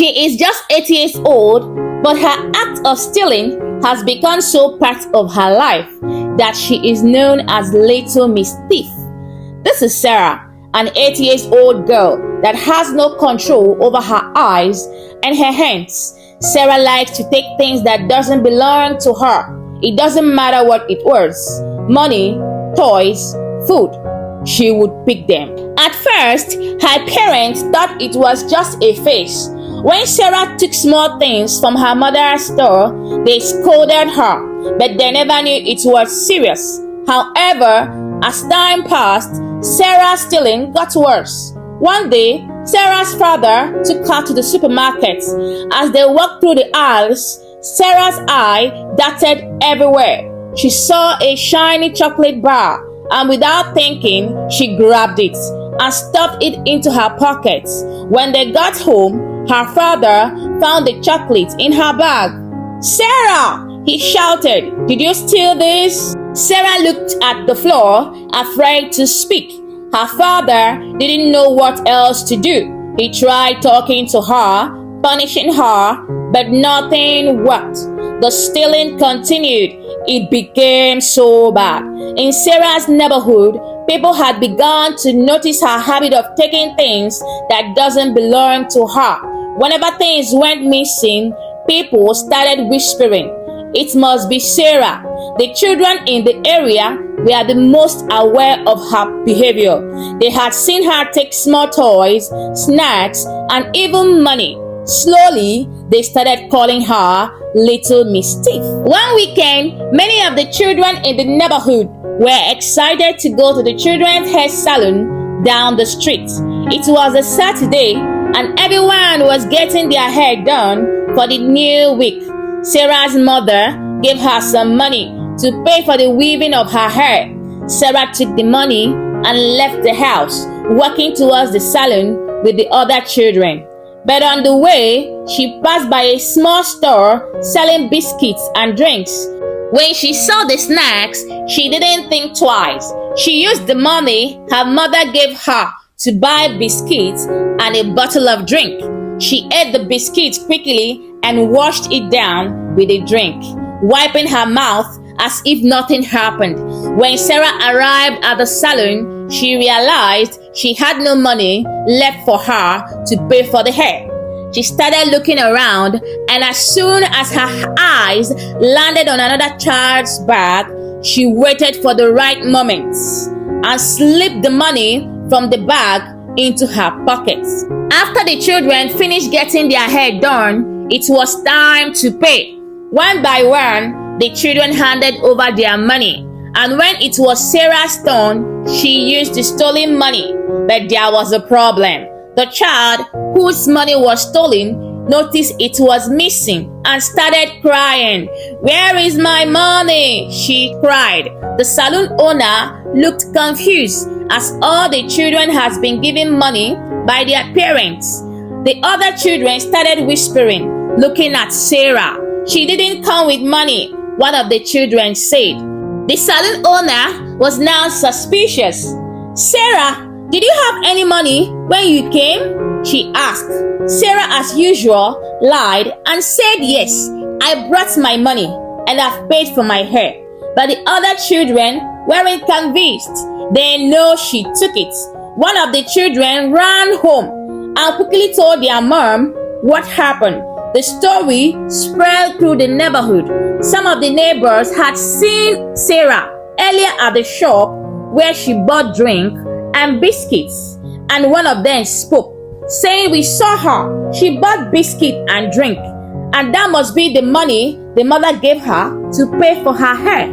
She is just 8 years old, but her act of stealing has become so part of her life that she is known as Little Miss Thief. This is Sarah, an 8 years old girl that has no control over her eyes and her hands. Sarah likes to take things that doesn't belong to her. It doesn't matter what it was. Money, toys, food. She would pick them. At first, her parents thought it was just a phase. When Sarah took small things from her mother's store, they scolded her, but they never knew it was serious. However, as time passed, Sarah's stealing got worse. One day, Sarah's father took her to the supermarket. As they walked through the aisles, Sarah's eye darted everywhere. She saw a shiny chocolate bar, and without thinking, she grabbed it and stuffed it into her pocket. When they got home, her father found the chocolate in her bag. "Sarah!" he shouted. "Did you steal this?" Sarah looked at the floor, afraid to speak. Her father didn't know what else to do. He tried talking to her, punishing her, but nothing worked. The stealing continued. It became so bad. In Sarah's neighborhood, people had begun to notice her habit of taking things that doesn't belong to her. Whenever things went missing, people started whispering, "It must be Sarah." The children in the area were the most aware of her behavior. They had seen her take small toys, snacks, and even money. Slowly, they started calling her Little Miss Thief. One weekend, many of the children in the neighborhood were excited to go to the children's hair salon down the street. It was a Saturday, and everyone was getting their hair done for the new week. Sarah's mother gave her some money to pay for the weaving of her hair. Sarah took the money and left the house, walking towards the salon with the other children. But on the way, she passed by a small store selling biscuits and drinks. When she saw the snacks, she didn't think twice. She used the money her mother gave her to buy biscuits and a bottle of drink. She ate the biscuits quickly and washed it down with a drink, wiping her mouth as if nothing happened. When Sarah arrived at the salon, she realized she had no money left for her to pay for the hair. She started looking around, and as soon as her eyes landed on another child's bag, she waited for the right moment and slipped the money from the bag into her pocket. After the children finished getting their hair done, it was time to pay. One by one, the children handed over their money, and when it was Sarah's turn, she used the stolen money. But there was a problem. The child whose money was stolen noticed it was missing and started crying. "Where is my money?" she cried. The saloon owner looked confused as all the children had been given money by their parents. The other children started whispering, looking at Sarah. "She didn't come with money," one of the children said. The saloon owner was now suspicious. "Sarah, did you have any money when you came?" she asked. Sarah, as usual, lied and said, "Yes, I brought my money and I've paid for my hair." But the other children weren't convinced. They know she took it. One of the children ran home and quickly told their mom what happened. The story spread through the neighborhood. Some of the neighbors had seen Sarah earlier at the shop where she bought drink and biscuits, and one of them spoke, saying, "We saw her. She bought biscuit and drink, and that must be the money the mother gave her to pay for her hair."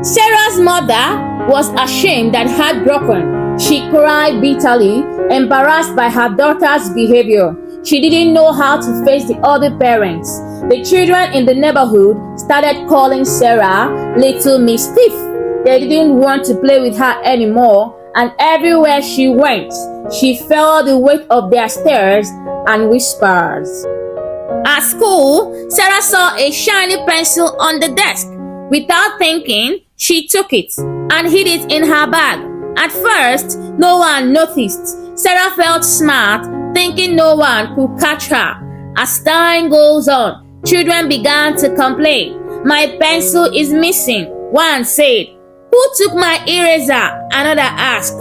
Sarah's mother was ashamed and heartbroken. She cried bitterly, embarrassed by her daughter's behavior. She didn't know how to face the other parents. The children in the neighborhood started calling Sarah Little Miss Thief. They didn't want to play with her anymore, and everywhere she went, she felt the weight of their stares and whispers. At school, Sarah saw a shiny pencil on the desk. Without thinking, she took it and hid it in her bag. At first, no one noticed. Sarah felt smart, thinking no one could catch her. As time goes on, children began to complain. My pencil is missing, one said. Who took my eraser? Another asked.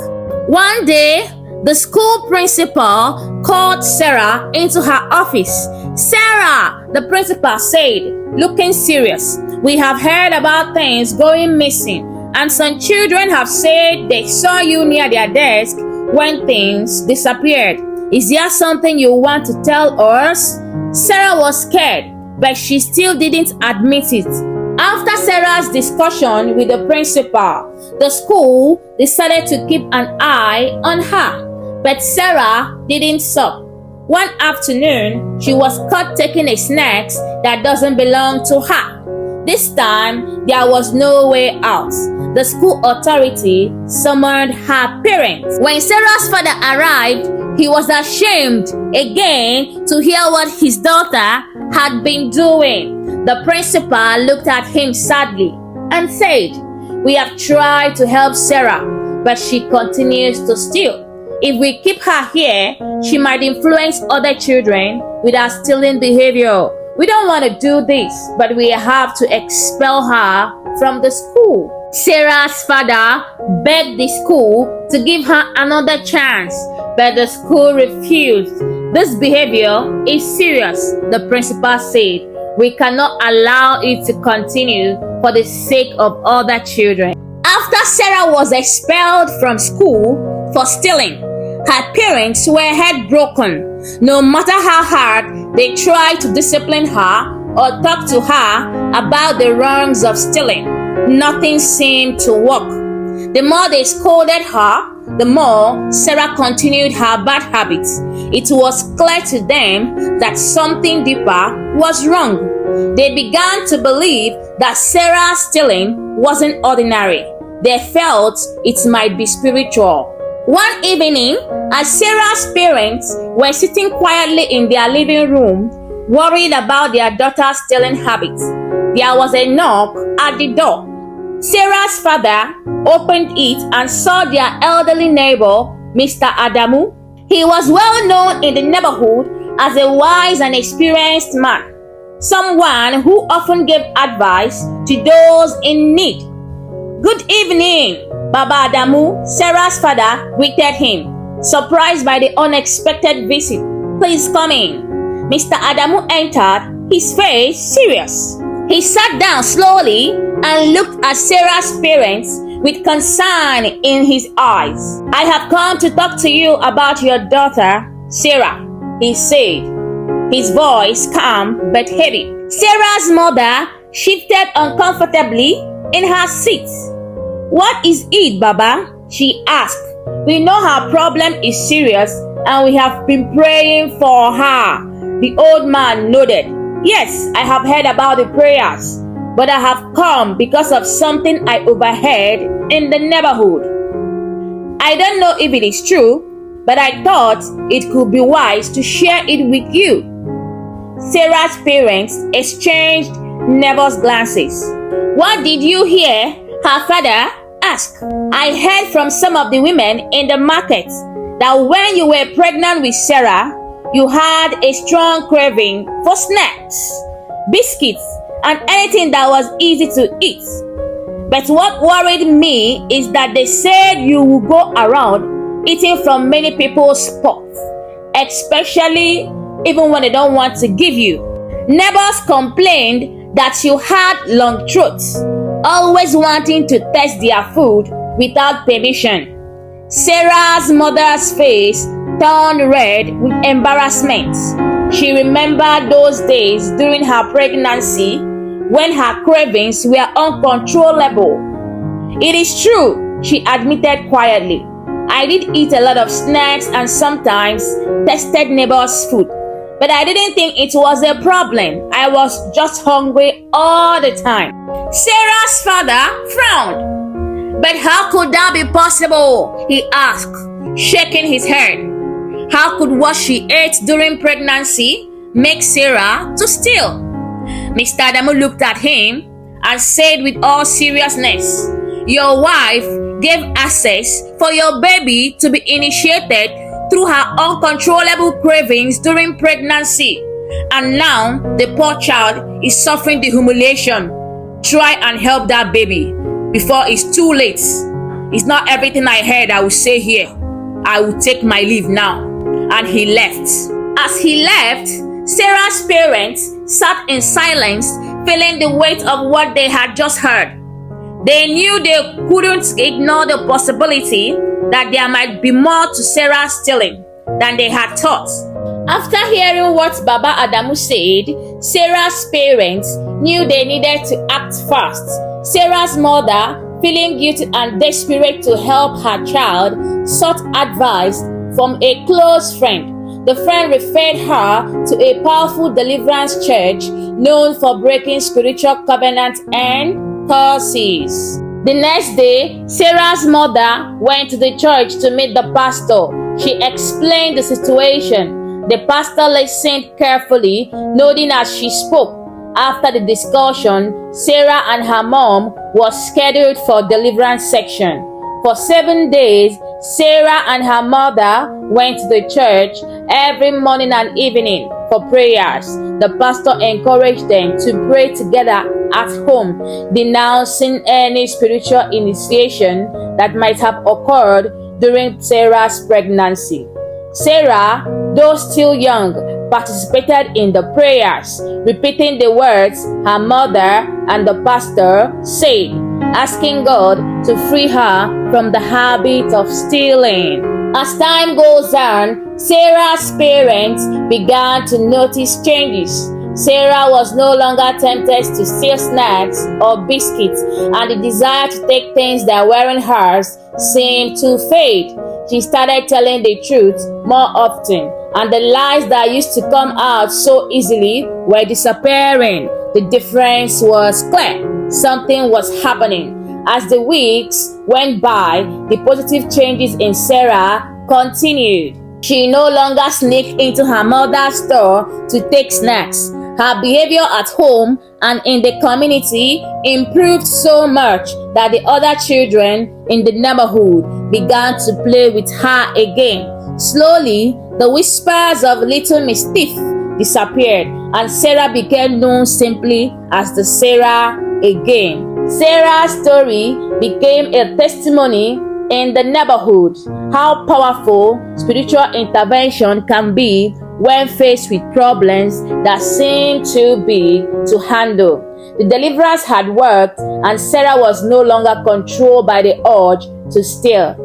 One day, the school principal called Sarah into her office. Sarah, the principal said, looking serious, we have heard about things going missing, and some children have said they saw you near their desk when things disappeared. Is there something you want to tell us? Sarah was scared, but she still didn't admit it. After Sarah's discussion with the principal, the school decided to keep an eye on her, but Sarah didn't stop. One afternoon, she was caught taking a snack that doesn't belong to her. This time, there was no way out. The school authority summoned her parents. When Sarah's father arrived, he was ashamed again to hear what his daughter had been doing. The principal looked at him sadly and said, we have tried to help Sarah, but she continues to steal. If we keep her here, she might influence other children with her stealing behavior. We don't want to do this, but we have to expel her from the school. Sarah's father begged the school to give her another chance, but the school refused. This behavior is serious, the principal said. We cannot allow it to continue for the sake of other children. After Sarah was expelled from school for stealing, her parents were heartbroken. No matter how hard they tried to discipline her or talk to her about the wrongs of stealing, nothing seemed to work. The more they scolded her, the more Sarah continued her bad habits. It was clear to them that something deeper was wrong. They began to believe that Sarah's stealing wasn't ordinary. They felt it might be spiritual. One evening, as Sarah's parents were sitting quietly in their living room, worried about their daughter's stealing habits, there was a knock at the door. Sarah's father opened it and saw their elderly neighbor, Mr. Adamu. He was well known in the neighborhood as a wise and experienced man, someone who often gave advice to those in need. Good evening, Baba Adamu, Sarah's father greeted him, surprised by the unexpected visit. Please come in. Mr. Adamu entered, his face serious. He sat down slowly and looked at Sarah's parents with concern in his eyes. I have come to talk to you about your daughter, Sarah, he said, his voice calm but heavy. Sarah's mother shifted uncomfortably in her seat. What is it, Baba? She asked. We know her problem is serious and we have been praying for her. The old man nodded. Yes, I have heard about the prayers, but I have come because of something I overheard in the neighborhood. I don't know if it is true, but I thought it could be wise to share it with you. Sarah's parents exchanged nervous glances. What did you hear? Her father asked. I heard from some of the women in the market that when you were pregnant with Sarah, you had a strong craving for snacks, biscuits, and anything that was easy to eat. But what worried me is that they said you would go around eating from many people's pots, especially even when they don't want to give you. Neighbors complained that you had long throats, always wanting to taste their food without permission. Sarah's mother's face turned red with embarrassment. She remembered those days during her pregnancy when her cravings were uncontrollable. It is true, she admitted quietly. I did eat a lot of snacks and sometimes tested neighbors' food, but I didn't think it was a problem. I was just hungry all the time. Sarah's father frowned. But how could that be possible? He asked, shaking his head. How could what she ate during pregnancy make Sarah to steal? Mr. Adamu looked at him and said with all seriousness, your wife gave access for your baby to be initiated through her uncontrollable cravings during pregnancy. And now the poor child is suffering the humiliation. Try and help that baby before it's too late. It's not everything I heard I will say here. I will take my leave now. And he left. As he left, Sarah's parents sat in silence, feeling the weight of what they had just heard. They knew they couldn't ignore the possibility that there might be more to Sarah's stealing than they had thought. After hearing what Baba Adamu said, Sarah's parents knew they needed to act fast. Sarah's mother, feeling guilty and desperate to help her child, sought advice from a close friend. The friend referred her to a powerful deliverance church known for breaking spiritual covenants and curses. The next day, Sarah's mother went to the church to meet the pastor. She explained the situation. The pastor listened carefully, nodding as she spoke. After the discussion, Sarah and her mom was scheduled for deliverance section. For 7 days, Sarah and her mother went to the church every morning and evening for prayers. The pastor encouraged them to pray together at home, denouncing any spiritual initiation that might have occurred during Sarah's pregnancy. Sarah, though still young, participated in the prayers, repeating the words her mother and the pastor said, asking God to free her from the habit of stealing. As time goes on, Sarah's parents began to notice changes. Sarah was no longer tempted to steal snacks or biscuits, and the desire to take things that weren't hers seemed to fade. She started telling the truth more often, and the lies that used to come out so easily were disappearing. The difference was clear. Something was happening. As the weeks went by, the positive changes in Sarah continued. She no longer sneaked into her mother's store to take snacks. Her behavior at home and in the community improved so much that the other children in the neighborhood began to play with her again. Slowly, the whispers of Little Miss Thief disappeared, and Sarah became known simply as the Sarah again. Sarah's story became a testimony in the neighborhood how powerful spiritual intervention can be when faced with problems that seem too big to handle. The deliverance had worked, and Sarah was no longer controlled by the urge to steal.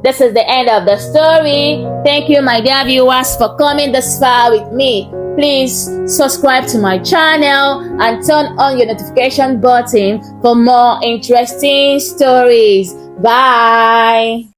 This is the end of the story. Thank you, my dear viewers, for coming this far with me. Please subscribe to my channel and turn on your notification button for more interesting stories. Bye.